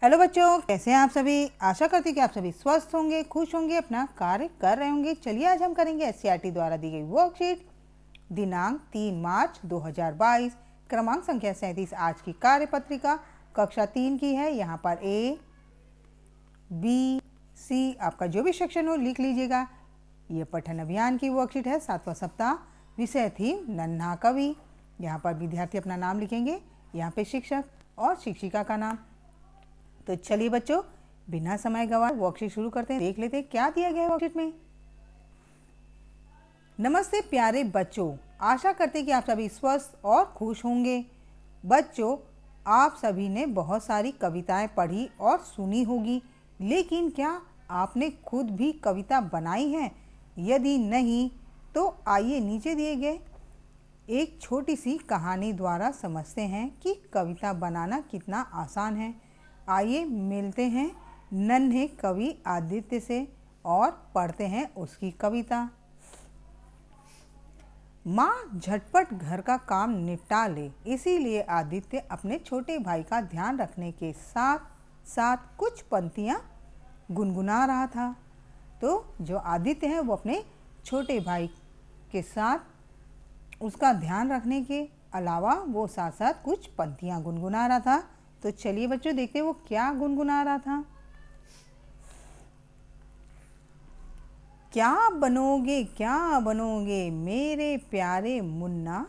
Hello बच्चों, कैसे हैं आप सभी। आशा करती हूँ कि आप सभी स्वस्थ होंगे, खुश होंगे, अपना कार्य कर रहे होंगे। चलिए आज हम करेंगे एससीईआरटी द्वारा दी गई वर्कशीट दिनांक 3 मार्च 2022 क्रमांक संख्या 37 आज की कार्यपत्रिका कक्षा 3 की है। यहाँ पर ए बी सी आपका जो भी सेक्शन हो लिख लीजिएगा। ये पठन अभियान की वर्कशीट है, 7वां सप्ताह। विषय थीम नन्हा कवि। यहाँ पर विद्यार्थी अपना नाम लिखेंगे, यहाँ पे शिक्षक और शिक्षिका का नाम। तो चलिए बच्चों, बिना समय गवाए वर्कशीट शुरू करते हैं। देख लेते हैं क्या दिया गया है वर्कशीट में। नमस्ते प्यारे बच्चों, आशा करते हैं कि आप सभी स्वस्थ और खुश होंगे। बच्चों, आप सभी ने बहुत सारी कविताएं पढ़ी और सुनी होगी, लेकिन क्या आपने खुद भी कविता बनाई है? यदि नहीं तो आइए नीचे दिए गए एक छोटी सी कहानी द्वारा समझते हैं कि कविता बनाना कितना आसान है। आइए मिलते हैं नन्हे कवि आदित्य से और पढ़ते हैं उसकी कविता। माँ झटपट घर का काम निपटा ले, इसीलिए आदित्य अपने छोटे भाई का ध्यान रखने के साथ साथ कुछ पंक्तियाँ गुनगुना रहा था। तो जो आदित्य है वो अपने छोटे भाई के साथ उसका ध्यान रखने के अलावा वो साथ साथ कुछ पंक्तियाँ गुनगुना रहा था। तो चलिए बच्चों देखते हैं वो क्या गुनगुना रहा था। क्या बनोगे मेरे प्यारे मुन्ना,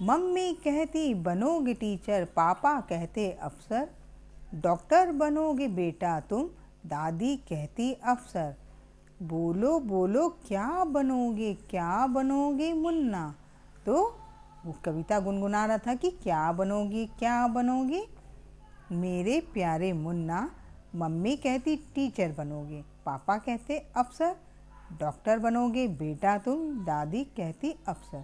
मम्मी कहती बनोगे टीचर, पापा कहते अफसर, डॉक्टर बनोगे बेटा तुम, दादी कहती अफसर, बोलो बोलो क्या बनोगे मुन्ना। तो वो कविता गुनगुना रहा था कि क्या बनोगी मेरे प्यारे मुन्ना, मम्मी कहती टीचर बनोगे, पापा कहते अफसर, डॉक्टर बनोगे बेटा तुम, दादी कहती अफसर,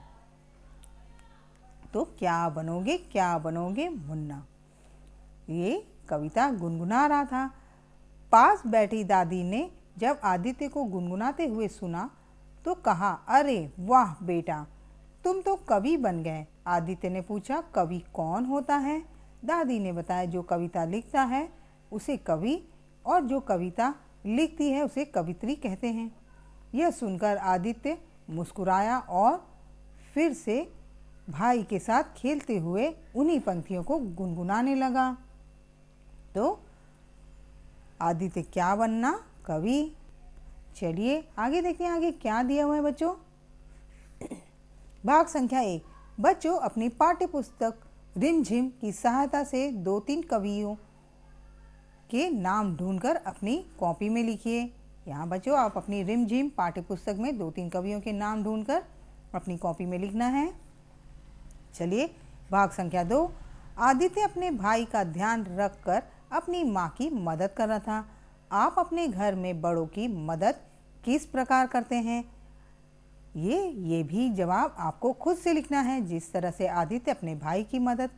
तो क्या बनोगे मुन्ना। ये कविता गुनगुना रहा था। पास बैठी दादी ने जब आदित्य को गुनगुनाते हुए सुना तो कहा, अरे वाह बेटा, तुम तो कवि बन गए। आदित्य ने पूछा, कवि कौन होता है? दादी ने बताया, जो कविता लिखता है उसे कवि और जो कविता लिखती है उसे कवित्री कहते हैं। यह सुनकर आदित्य मुस्कुराया और फिर से भाई के साथ खेलते हुए उन्हीं पंक्तियों को गुनगुनाने लगा। तो आदित्य क्या बनना? कवि। चलिए आगे देखते हैं आगे क्या दिया हुआ है बच्चों। भाग संख्या 1। बच्चों अपनी पाठ्य पुस्तक रिमझिम की सहायता से 2-3 कवियों के नाम ढूंढकर अपनी कॉपी में लिखिए। यहाँ बच्चों आप अपनी रिमझिम पाठ्य पुस्तक में 2-3 कवियों के नाम ढूंढकर अपनी कॉपी में लिखना है। चलिए भाग संख्या 2। आदित्य अपने भाई का ध्यान रखकर अपनी माँ की मदद कर रहा था। आप अपने घर में बड़ों की मदद किस प्रकार करते हैं? ये भी जवाब आपको खुद से लिखना है। जिस तरह से आदित्य अपने भाई की मदद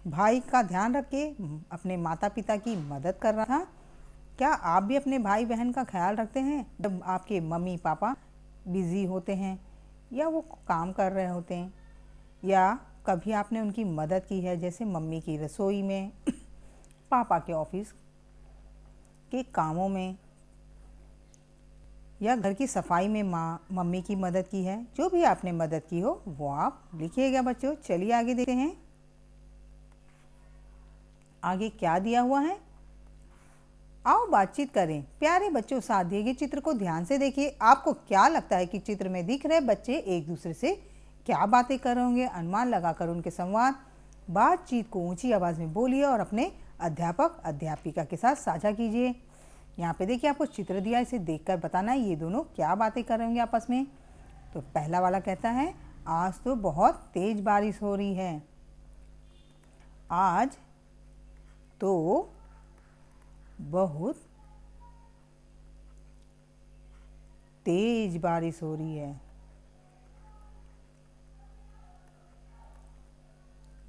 भाई का ध्यान रख के अपने माता पिता की मदद कर रहा था, क्या आप भी अपने भाई बहन का ख्याल रखते हैं जब आपके मम्मी पापा बिज़ी होते हैं या वो काम कर रहे होते हैं, या कभी आपने उनकी मदद की है, जैसे मम्मी की रसोई में, पापा के ऑफिस के कामों में, या घर की सफाई में मम्मी की मदद की है? जो भी आपने मदद की हो वो आप लिखिएगा बच्चों। चलिए आगे देखते हैं आगे क्या दिया हुआ है। आओ बातचीत करें। प्यारे बच्चों, साथ दिए गए चित्र को ध्यान से देखिए। आपको क्या लगता है कि चित्र में दिख रहे बच्चे एक दूसरे से क्या बातें कर रहे होंगे? अनुमान लगाकर उनके संवाद बातचीत को ऊंची आवाज़ में बोलिए और अपने अध्यापक अध्यापिका के साथ साझा कीजिए। यहाँ पे देखिए आपको चित्र दिया, इसे देखकर बताना है ये दोनों क्या बातें कर रहे होंगे आपस में। तो पहला वाला कहता है, आज तो बहुत तेज बारिश हो रही है। आज तो बहुत तेज बारिश हो रही है।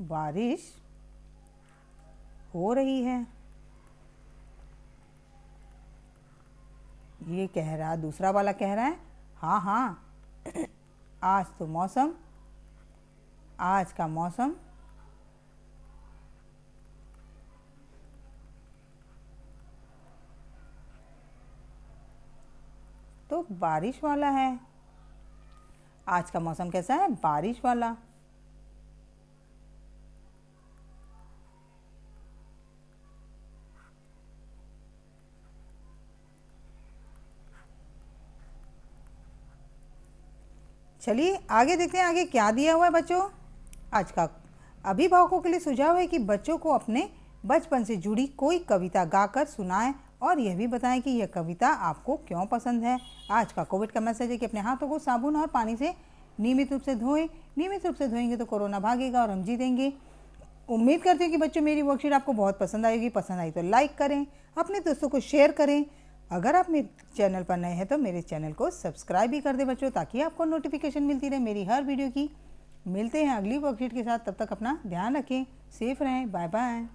बारिश हो रही है, ये कह रहा। दूसरा वाला कह रहा है, हाँ हाँ आज तो मौसम, आज का मौसम तो बारिश वाला है। आज का मौसम कैसा है? बारिश वाला। चलिए आगे देखते हैं आगे क्या दिया हुआ है बच्चों। आज का अभिभावकों के लिए सुझाव है कि बच्चों को अपने बचपन से जुड़ी कोई कविता गाकर सुनाएं और यह भी बताएं कि यह कविता आपको क्यों पसंद है। आज का कोविड का मैसेज है कि अपने हाथों को साबुन और पानी से नियमित रूप से धोएं। नियमित रूप से धोएंगे तो कोरोना भागेगा और हम जीतेंगे। उम्मीद करती हूँ कि बच्चों मेरी वर्कशीट आपको बहुत पसंद आएगी। पसंद आई तो लाइक करें, अपने दोस्तों को शेयर करें। अगर आप मेरे चैनल पर नए हैं तो मेरे चैनल को सब्सक्राइब भी कर दें बच्चों, ताकि आपको नोटिफिकेशन मिलती रहे मेरी हर वीडियो की। मिलते हैं अगली वर्कशीट के साथ, तब तक अपना ध्यान रखें, सेफ रहें, बाय बाय।